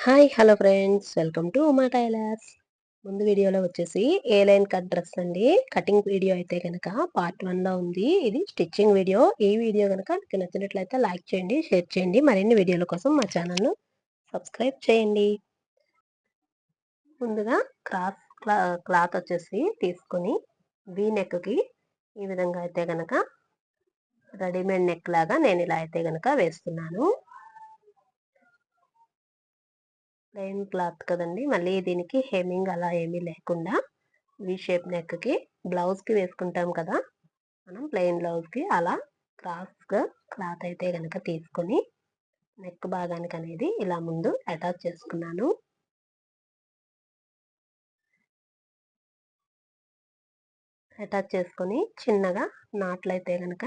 Hi hello friends, welcome to Uma tailors. ముందు వీడియోలో వచ్చేసి ఏ లైన్ కట్ డ్రెస్ అండి. కటింగ్ వీడియో అయితే కనుక పార్ట్ 1లో ఉంది. ఇది స్టిచ్చింగ్ వీడియో. ఈ వీడియో కనుక మీకు నచ్చినట్లయితే లైక్ చేయండి, షేర్ చేయండి. మరిన్ని వీడియోల కోసం మా ఛానల్ను సబ్స్క్రైబ్ చేయండి. ముందుగా క్లాత్ వచ్చేసి తీసుకొని వీ నెక్కి ఈ విధంగా అయితే కనుక రెడీమేడ్ నెక్ లాగా నేను ఇలా అయితే కనుక వేస్తున్నాను. ప్లెయిన్ క్లాత్ కదండి, మళ్ళీ దీనికి హెమ్మింగ్ అలా ఏమీ లేకుండా వి షేప్ నెక్కి బ్లౌజ్కి వేసుకుంటాం కదా, మనం ప్లెయిన్ బ్లౌజ్కి అలా క్రాస్గా క్లాత్ అయితే కనుక తీసుకొని నెక్ భాగానికి అనేది ఇలా ముందు అటాచ్ చేసుకున్నాను. అటాచ్ చేసుకొని చిన్నగా నాట్లు అయితే కనుక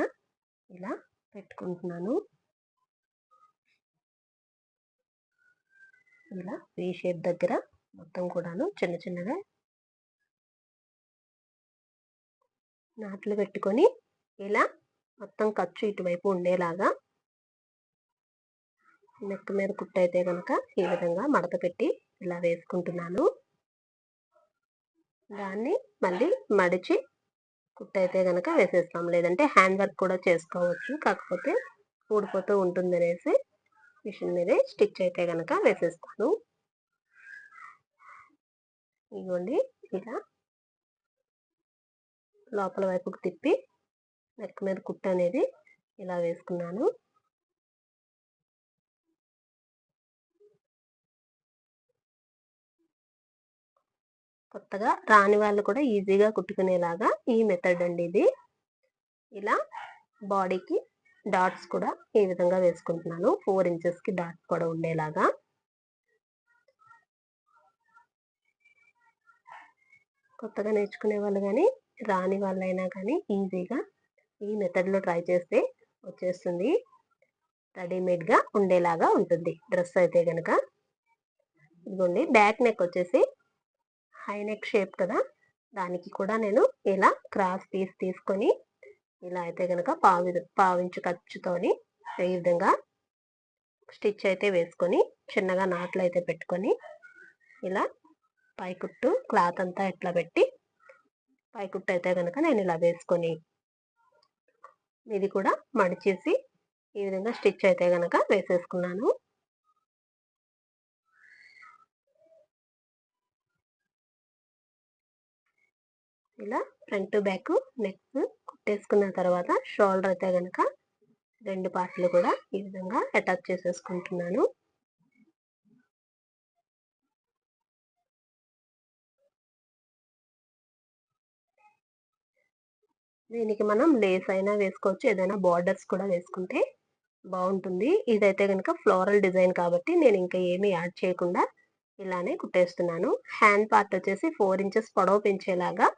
ఇలా పెట్టుకుంటున్నాను. ఇలా వి షేప్ దగ్గర మొత్తం కూడాను చిన్న చిన్నగా నాట్లు పెట్టుకొని ఇలా మొత్తం ఖర్చు ఇటువైపు ఉండేలాగా నెక్ మీద కుట్టు అయితే కనుక ఈ విధంగా మడత పెట్టి ఇలా వేసుకుంటున్నాను. దాన్ని మళ్ళీ మడిచి కుట్టు అయితే కనుక వేసేస్తాం, లేదంటే హ్యాండ్ వర్క్ కూడా చేసుకోవచ్చు, కాకపోతే ఊడిపోతూ ఉంటుంది అనేసి మిషన్ మీదే స్టిచ్ అయితే కనుక వేసేస్తాను. ఇదిగోండి, ఇలా లోపల వైపుకు తిప్పి నెక్ మీద కుట్టు అనేది ఇలా వేసుకున్నాను. కొత్తగా రాని వాళ్ళు కూడా ఈజీగా కుట్టుకునేలాగా ఈ మెథడ్ అండి ఇది. ఇలా బాడీకి డాట్స్ కూడా ఈ విధంగా వేసుకుంటున్నాను. 4 ఇంచెస్కి డాట్స్ కూడా ఉండేలాగా. కొత్తగా నేర్చుకునే వాళ్ళు కానీ రాని వాళ్ళైనా కానీ ఈజీగా ఈ మెథడ్లో ట్రై చేస్తే వచ్చేస్తుంది. రెడీమేడ్గా ఉండేలాగా ఉంటుంది డ్రెస్ అయితే కనుక. ఇదిగోండి, బ్యాక్ నెక్ వచ్చేసి హై నెక్ షేప్ కదా, దానికి కూడా నేను ఇలా క్రాస్ పీస్ తీసుకొని ఇలా అయితే కనుక పావించు ఖర్చుతోని ఈ విధంగా స్టిచ్ అయితే వేసుకొని చిన్నగా నాట్లు అయితే పెట్టుకొని ఇలా పైకుట్టు క్లాత్ అంతా ఇట్లా పెట్టి పైకుట్టు అయితే కనుక నేను ఇలా వేసుకొని ఇది కూడా మడిచేసి ఈ విధంగా స్టిచ్ అయితే కనుక వేసేసుకున్నాను. ఇలా ఫ్రంట్ బ్యాక్ నెక్ కుట్టేసుకున్న తర్వాత షోల్డర్ అయితే కనుక 2 పార్ట్లు కూడా ఈ విధంగా అటాచ్ చేసేసుకుంటున్నాను. దీనికి మనం లేస్ అయినా వేసుకోవచ్చు, ఏదైనా బార్డర్స్ కూడా వేసుకుంటే బాగుంటుంది. ఇదైతే కనుక ఫ్లోరల్ డిజైన్ కాబట్టి నేను ఇంకా ఏమీ యాడ్ చేయకుండా ఇలానే కుట్టేస్తున్నాను. హ్యాండ్ పార్ట్ వచ్చేసి 4 ఇంచెస్ పొడవు పెంచేలాగా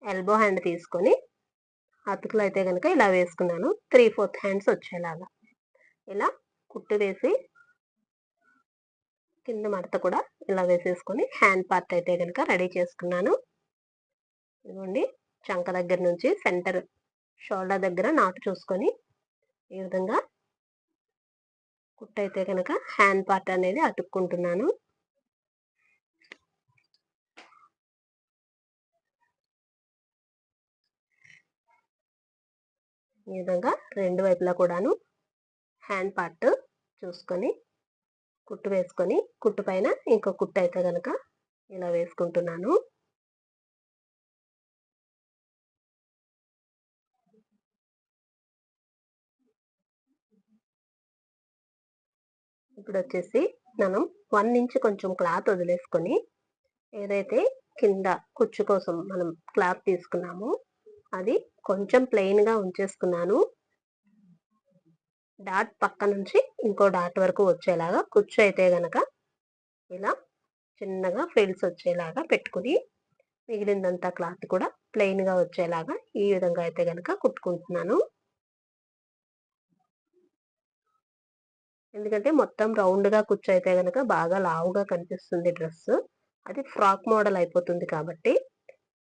ఎల్బో హ్యాండ్ తీసుకొని అతుకులు అయితే కనుక ఇలా వేసుకున్నాను. 3/4 హ్యాండ్స్ వచ్చేలాగా ఇలా కుట్టు వేసి కింద మడత కూడా ఇలా వేసేసుకొని హ్యాండ్ పార్ట్ అయితే కనుక రెడీ చేసుకున్నాను. ఇదిగోండి, చంక దగ్గర నుంచి సెంటర్ షోల్డర్ దగ్గర నాటు చూసుకొని ఈ విధంగా కుట్టు అయితే కనుక హ్యాండ్ పార్ట్ అనేది అతుక్కుంటున్నాను. ఈ విధంగా 2 వైపులా కూడాను హ్యాండ్ పార్ట్ చూసుకొని కుట్టు వేసుకొని కుట్టు పైన ఇంకో కుట్టు అయితే కనుక ఇలా వేసుకుంటున్నాను. ఇప్పుడు వచ్చేసి మనం 1 ఇంచ్ కొంచెం క్లాత్ వదిలేసుకొని ఏదైతే కింద కుచ్చు కోసం మనం క్లాత్ తీసుకున్నామో అది కొంచెం ప్లెయిన్గా ఉంచేసుకున్నాను. డాట్ పక్క నుంచి ఇంకో డాట్ వరకు వచ్చేలాగా కుచ్చు అయితే గనక ఇలా చిన్నగా ఫ్రిల్స్ వచ్చేలాగా పెట్టుకుని మిగిలిందంతా క్లాత్ కూడా ప్లెయిన్గా వచ్చేలాగా ఈ విధంగా అయితే గనక కుట్టుకుంటున్నాను. ఎందుకంటే మొత్తం రౌండ్గా కుచ్చు అయితే గనక బాగా లావుగా కనిపిస్తుంది డ్రెస్, అది ఫ్రాక్ మోడల్ అయిపోతుంది. కాబట్టి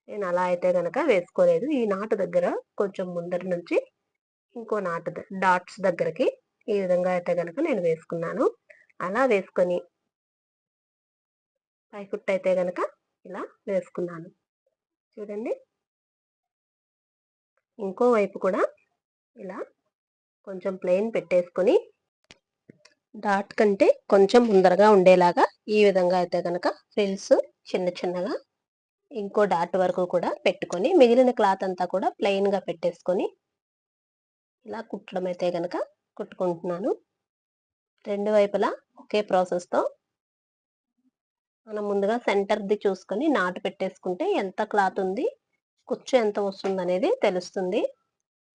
నేను అలా అయితే గనక వేసుకోలేదు. ఈ నాటు దగ్గర కొంచెం ముందర నుంచి ఇంకో నాటు డాట్స్ దగ్గరికి ఈ విధంగా అయితే గనక నేను వేసుకున్నాను. అలా వేసుకొని పై కుట్టు అయితే గనక ఇలా వేసుకున్నాను. చూడండి, ఇంకో వైపు కూడా ఇలా కొంచెం ప్లెయిన్ పెట్టేసుకొని డాట్ కంటే కొంచెం ముందరగా ఉండేలాగా ఈ విధంగా అయితే కనుక ఫ్రిల్స్ చిన్న చిన్నగా ఇంకో డాట్ వరకు కూడా పెట్టుకొని మిగిలిన క్లాత్ అంతా కూడా ప్లెయిన్గా పెట్టేసుకొని ఇలా కుట్టడం అయితే కనుక కుట్టుకుంటున్నాను. రెండు వైపులా ఒకే ప్రాసెస్తో మనం ముందుగా సెంటర్ది చూసుకొని నాటు పెట్టేసుకుంటే ఎంత క్లాత్ ఉంది, కుచ్చు ఎంత వస్తుంది అనేది తెలుస్తుంది.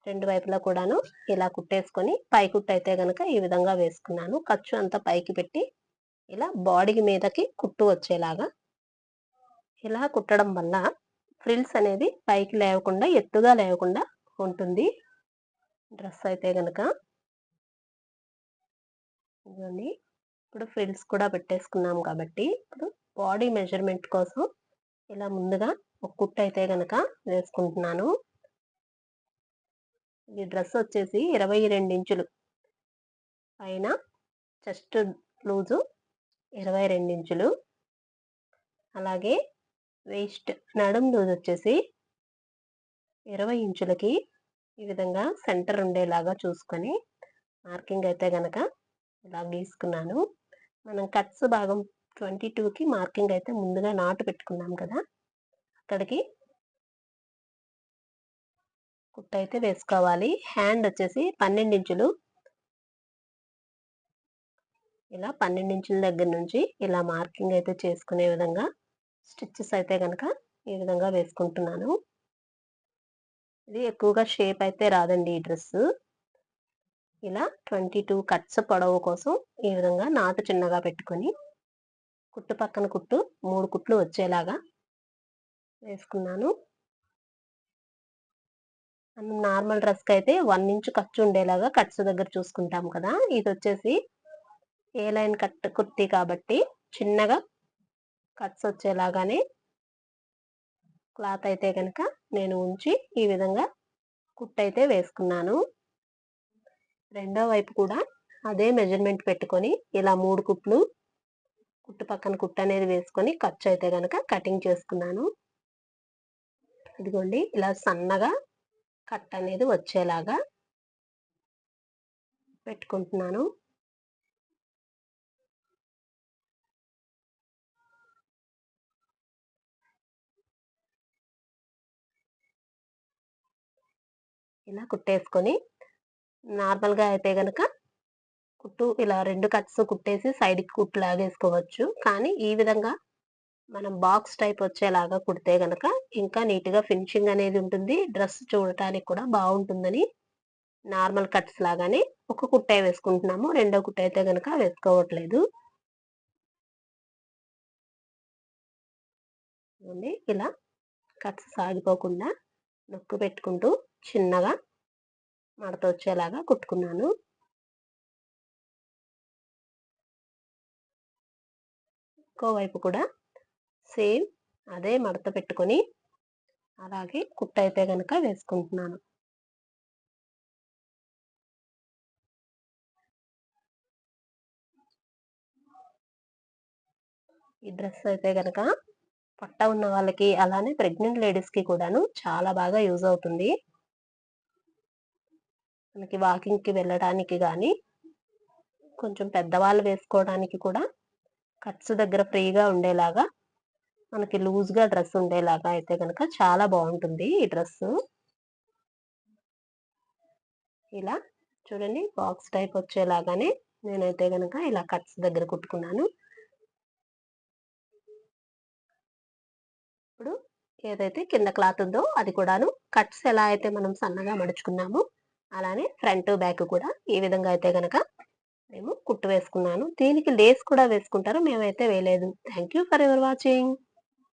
రెండు వైపులా కూడాను ఇలా కుట్టేసుకొని పై కుట్టు అయితే గనక ఈ విధంగా వేసుకున్నాను. ఖర్చు అంతా పైకి పెట్టి ఇలా బాడీ మీదకి కుట్టు వచ్చేలాగా ఇలా కుట్టడం వల్ల ఫ్రిల్స్ అనేది పైకి లేవకుండా ఎత్తుగా లేవకుండా ఉంటుంది డ్రెస్ అయితే గనక. ఇదిగోండి, ఇప్పుడు ఫ్రిల్స్ కూడా పెట్టేసుకున్నాం కాబట్టి ఇప్పుడు బాడీ మెజర్మెంట్ కోసం ఇలా ముందుగా ఒక కుట్టు అయితే గనక వేసుకుంటున్నాను. ఈ డ్రెస్ వచ్చేసి 22 ఇంచులు పైన, చెస్ట్ లూజు 22 ఇంచులు, అలాగే వేస్ట్ నడుం లూజ్ వచ్చేసి 20 ఇంచులకి ఈ విధంగా సెంటర్ ఉండేలాగా చూసుకొని మార్కింగ్ అయితే గనక ఇలా గీసుకున్నాను. మనం కట్స్ భాగం 22కి మార్కింగ్ అయితే ముందుగా నాటు పెట్టుకున్నాం కదా, అక్కడికి కుట్టు అయితే వేసుకోవాలి. హ్యాండ్ వచ్చేసి 12 ఇంచులు, ఇలా 12 ఇంచుల దగ్గర నుంచి ఇలా మార్కింగ్ అయితే చేసుకునే విధంగా స్టిచ్చెస్ అయితే కనుక ఈ విధంగా వేసుకుంటున్నాను. ఇది ఎక్కువగా షేప్ అయితే రాదండి ఈ డ్రెస్. ఇలా 22 కట్స్ పొడవు కోసం ఈ విధంగా నాటు చిన్నగా పెట్టుకొని కుట్టు పక్కన కుట్టు 3 కుట్లు వచ్చేలాగా వేసుకున్నాను. మనం నార్మల్ డ్రెస్కి అయితే 1 ఇంచు ఖర్చు ఉండేలాగా కట్స్ దగ్గర చూసుకుంటాం కదా, ఇది వచ్చేసి ఏ లైన్ కట్ కుర్తీ కాబట్టి చిన్నగా కట్స్ వచ్చేలాగానే క్లాత్ అయితే కనుక నేను ఉంచి ఈ విధంగా కుట్టు అయితే వేసుకున్నాను. రెండో వైపు కూడా అదే మెజర్మెంట్ పెట్టుకొని ఇలా 3 కుట్లు కుట్టు పక్కన కుట్టు అనేది వేసుకొని ఖర్చు అయితే కనుక కటింగ్ చేసుకున్నాను. ఇదిగోండి, ఇలా సన్నగా కట్ అనేది వచ్చేలాగా పెట్టుకుంటున్నాను. ఇలా కుట్టేసుకొని నార్మల్గా అయితే గనక కుట్టు ఇలా 2 కట్స్ కుట్టేసి సైడ్కి కుట్టు లాగేసుకోవచ్చు. కానీ ఈ విధంగా మనం బాక్స్ టైప్ వచ్చేలాగా కుడితే గనక ఇంకా నీట్గా ఫినిషింగ్ అనేది ఉంటుంది. డ్రెస్ చూడటానికి కూడా బాగుంటుందని నార్మల్ కట్స్ లాగానే ఒక కుట్టే వేసుకుంటున్నాము, రెండో కుట్ట అయితే గనక వేసుకోవట్లేదు. ఇలా కట్స్ సాగిపోకుండా నొక్కు పెట్టుకుంటూ చిన్నగా మడత వచ్చేలాగా కుట్టుకున్నాను. ఇంకోవైపు కూడా సేమ్ అదే మడత పెట్టుకొని అలాగే కుట్టు అయితే కనుక వేసుకుంటున్నాను. ఈ డ్రెస్ అయితే కనుక పొట్ట ఉన్న వాళ్ళకి అలానే ప్రెగ్నెంట్ లేడీస్కి కూడాను చాలా బాగా యూజ్ అవుతుంది. మనకి వాకింగ్కి వెళ్ళడానికి కానీ కొంచెం పెద్దవాళ్ళు వేసుకోవడానికి కూడా కట్స్ దగ్గర ఫ్రీగా ఉండేలాగా మనకి లూజ్గా డ్రెస్ ఉండేలాగా అయితే కనుక చాలా బాగుంటుంది ఈ డ్రెస్. ఇలా చూడండి, బాక్స్ టైప్ వచ్చేలాగానే నేనైతే కనుక ఇలా కట్స్ దగ్గర కుట్టుకున్నాను. ఇప్పుడు ఏదైతే కింద క్లాత్ ఉందో అది కూడాను కట్స్ ఎలా అయితే మనం సన్నగా మడుచుకున్నామో అలానే ఫ్రంట్ బ్యాక్ కూడా ఈ విధంగా అయితే కనుక మేము కుట్టు వేసుకున్నాను. దీనికి లేస్ కూడా వేసుకుంటారు, మేమైతే వేయలేదు. Thank you for your watching.